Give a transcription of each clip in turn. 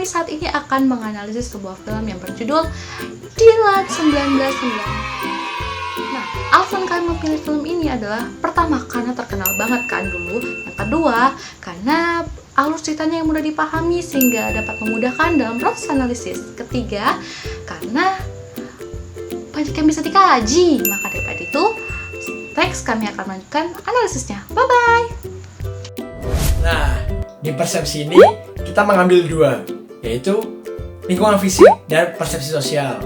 kami saat ini akan menganalisis sebuah film yang berjudul Dylan 1990. Nah, alasan kami memilih film ini adalah pertama karena terkenal banget kan dulu, yang kedua karena alur ceritanya yang mudah dipahami sehingga dapat memudahkan dalam proses analisis, ketiga karena banyak yang bisa dikaji. Maka daripada itu, next kami akan melanjutkan analisisnya. Bye bye. Nah, di persepsi ini kita mengambil dua, yaitu lingkungan fisik dan persepsi sosial.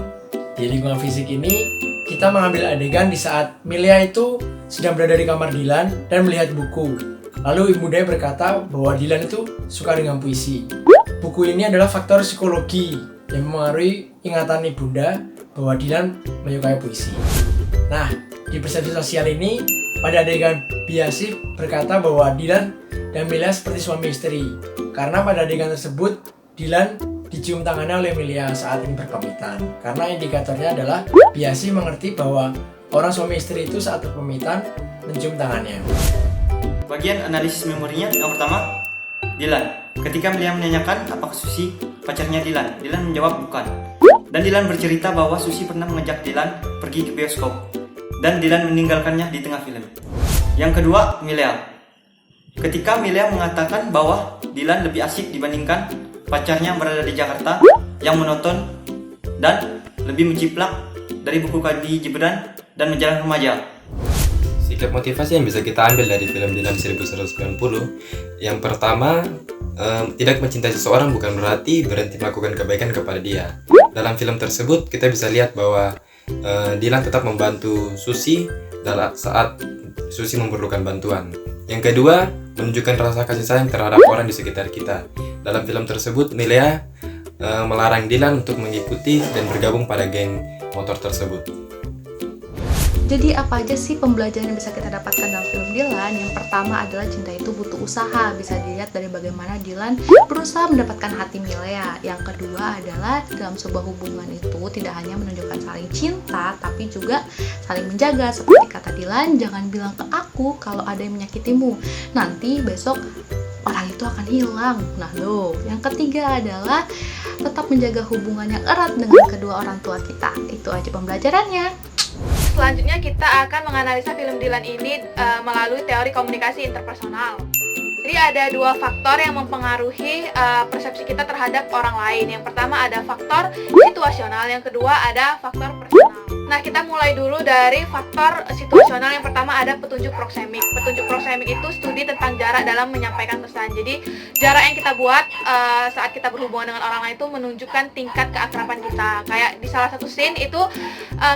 Di lingkungan fisik ini kita mengambil adegan di saat Milea itu sedang berada di kamar Dylan dan melihat buku. Lalu ibundanya berkata bahwa Dylan itu suka dengan puisi. Buku ini adalah faktor psikologi yang memengaruhi ingatan ibunda bahwa Dylan menyukai puisi. Nah, di persepsi sosial ini, pada adegan Biasi berkata bahwa Dylan dan Milea seperti suami istri. Karena pada adegan tersebut, Dylan dicium tangannya oleh Milea saat ingin berpamitan. Karena indikatornya adalah Biasi mengerti bahwa orang suami istri itu saat berpamitan mencium tangannya. Bagian analisis memorinya yang pertama, Dylan. Ketika Milea menanyakan apakah Susi pacarnya Dylan, Dylan menjawab bukan. Dan Dylan bercerita bahwa Susi pernah mengajak Dylan pergi ke bioskop dan Dylan meninggalkannya di tengah film. Yang kedua, Milea. Ketika Milea mengatakan bahwa Dylan lebih asik dibandingkan pacarnya yang berada di Jakarta yang menonton dan lebih menjiplak dari buku Kadi Jibran dan Majalah Remaja. Sikap motivasi yang bisa kita ambil dari film Dylan 1990, yang pertama, tidak mencintai seseorang bukan berarti berhenti melakukan kebaikan kepada dia. Dalam film tersebut kita bisa lihat bahwa Dylan tetap membantu Susi saat Susi memerlukan bantuan. Yang kedua, menunjukkan rasa kasih sayang terhadap orang di sekitar kita. Dalam film tersebut, Milea melarang Dylan untuk mengikuti dan bergabung pada geng motor tersebut. Jadi apa aja sih pembelajaran yang bisa kita dapatkan dalam film Dylan? Yang pertama adalah cinta itu butuh usaha. Bisa dilihat dari bagaimana Dylan berusaha mendapatkan hati Milea. Yang kedua adalah dalam sebuah hubungan itu tidak hanya menunjukkan saling cinta, tapi juga saling menjaga. Seperti kata Dylan, jangan bilang ke aku kalau ada yang menyakitimu. Nanti besok orang itu akan hilang. Nah loh, yang ketiga adalah tetap menjaga hubungan yang erat dengan kedua orang tua kita. Itu aja pembelajarannya. Selanjutnya kita akan menganalisa film Dylan ini melalui teori komunikasi interpersonal. Jadi ada dua faktor yang mempengaruhi persepsi kita terhadap orang lain. Yang pertama ada faktor situasional, yang kedua ada faktor personal. Nah, kita mulai dulu dari faktor situasional. Yang pertama ada petunjuk proksemik. Petunjuk proksemik itu studi tentang jarak dalam menyampaikan pesan. Jadi jarak yang kita buat saat kita berhubungan dengan orang lain itu menunjukkan tingkat keakraban kita. Kayak di salah satu scene itu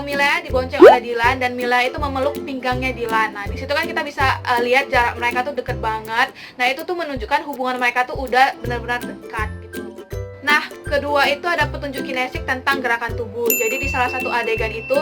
Milea dibonceng oleh Dylan dan Milea itu memeluk pinggangnya Dylan. Nah, di situ kan kita bisa lihat jarak mereka tuh deket banget. Nah, itu tuh menunjukkan hubungan mereka tuh udah benar-benar dekat gitu. Nah, kedua itu ada petunjuk kinesik tentang gerakan tubuh. Jadi di salah satu adegan itu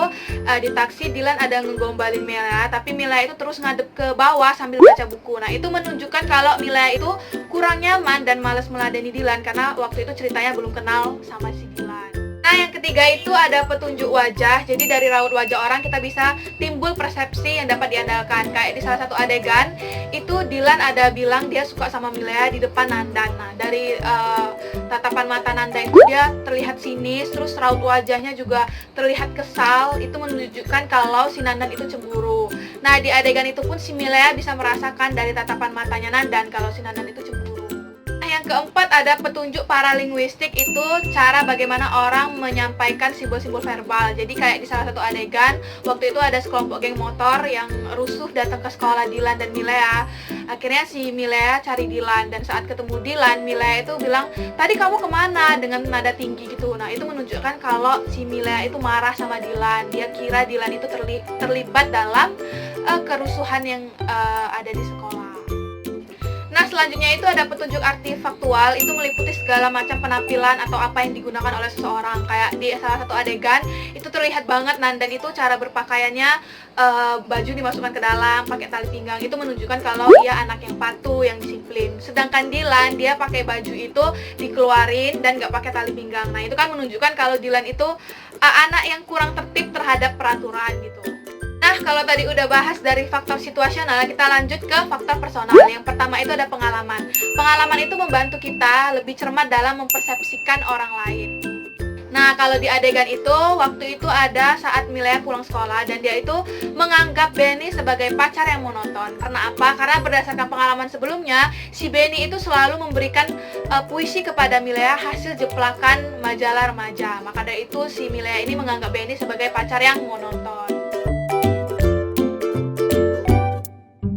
di taksi Dylan ada ngegombalin Milea, tapi Milea itu terus ngadep ke bawah sambil baca buku. Nah, itu menunjukkan kalau Milea itu kurang nyaman dan malas meladeni Dylan karena waktu itu ceritanya belum kenal sama si Dylan. Nah, yang ketiga itu ada petunjuk wajah. Jadi dari raut wajah orang kita bisa timbul persepsi yang dapat diandalkan. Kayak di salah satu adegan itu Dylan ada bilang dia suka sama Milea di depan Nandan. Nah, dari tatapan mata Nanda itu dia terlihat sinis, terus raut wajahnya juga terlihat kesal. Itu menunjukkan kalau si Nandan itu cemburu. Nah, di adegan itu pun si Milea bisa merasakan dari tatapan matanya Nandan kalau si Nandan itu cemburu. Yang keempat ada petunjuk paralinguistik, itu cara bagaimana orang menyampaikan simbol-simbol verbal. Jadi kayak di salah satu adegan waktu itu ada sekelompok geng motor yang rusuh datang ke sekolah Dylan dan Milea. Akhirnya si Milea cari Dylan dan saat ketemu Dylan, Milea itu bilang, "Tadi kamu kemana?" dengan nada tinggi gitu. Nah, itu menunjukkan kalau si Milea itu marah sama Dylan. Dia kira Dylan itu terlibat dalam kerusuhan yang ada di sekolah. Nah, selanjutnya itu ada petunjuk artifaktual. Itu meliputi segala macam penampilan atau apa yang digunakan oleh seseorang. Kayak di salah satu adegan itu terlihat banget Nandan itu cara berpakaiannya, baju dimasukkan ke dalam pakai tali pinggang. Itu menunjukkan kalau dia anak yang patuh, yang disiplin. Sedangkan Dylan, dia pakai baju itu dikeluarin dan gak pakai tali pinggang. Nah, itu kan menunjukkan kalau Dylan itu anak yang kurang tertib terhadap peraturan gitu. Nah, kalau tadi udah bahas dari faktor situasional, kita lanjut ke faktor personal. Yang pertama itu ada pengalaman. Pengalaman itu membantu kita lebih cermat dalam mempersepsikan orang lain. Nah, kalau di adegan itu, waktu itu ada saat Milea pulang sekolah dan dia itu menganggap Benny sebagai pacar yang monoton. Karena apa? Karena berdasarkan pengalaman sebelumnya, si Benny itu selalu memberikan puisi kepada Milea hasil jeplakan majalah remaja. Maka dari itu si Milea ini menganggap Benny sebagai pacar yang monoton.